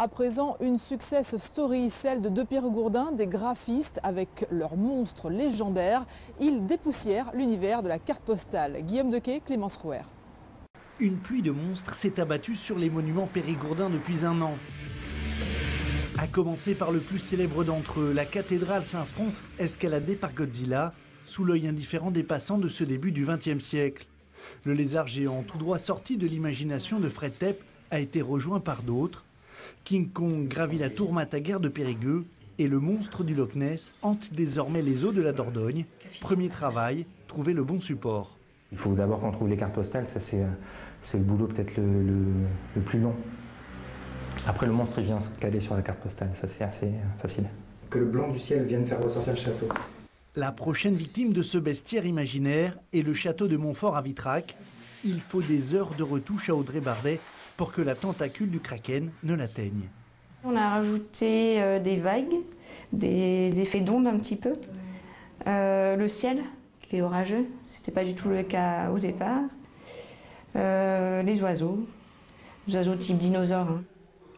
À présent, une success story, celle de deux Périgourdins, des graphistes avec leurs monstres légendaires. Ils dépoussièrent l'univers de la carte postale. Guillaume Dequet, Clémence Rouher. Une pluie de monstres s'est abattue sur les monuments périgourdins depuis un an. À commencer par le plus célèbre d'entre eux, la cathédrale Saint-Front, escaladée par Godzilla, sous l'œil indifférent des passants de ce début du XXe siècle. Le lézard géant, tout droit sorti de l'imagination de Fred Tepp, a été rejoint par d'autres. King Kong gravit la tour Mataguer de Périgueux et le monstre du Loch Ness hante désormais les eaux de la Dordogne. Premier travail, trouver le bon support. Il faut d'abord qu'on trouve les cartes postales, ça c'est le boulot peut-être le plus long. Après le monstre il vient se caler sur la carte postale, ça c'est assez facile. Que le blanc du ciel vienne faire ressortir le château. La prochaine victime de ce bestiaire imaginaire est le château de Montfort à Vitrac. Il faut des heures de retouche à Audrey Bardet pour que la tentacule du kraken ne l'atteigne. On a rajouté des vagues, des effets d'onde un petit peu, le ciel qui est orageux, c'était pas du tout le cas au départ, les oiseaux type dinosaures. Hein.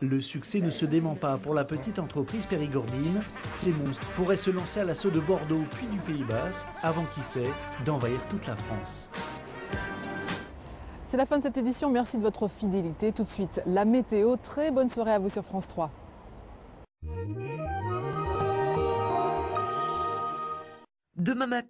Le succès ne se dément pas pour la petite entreprise périgourdine. Ces monstres pourraient se lancer à l'assaut de Bordeaux puis du Pays Basque avant, qui sait, d'envahir toute la France. C'est la fin de cette édition, merci de votre fidélité. Tout de suite, la météo. Très bonne soirée à vous sur France 3. Demain matin.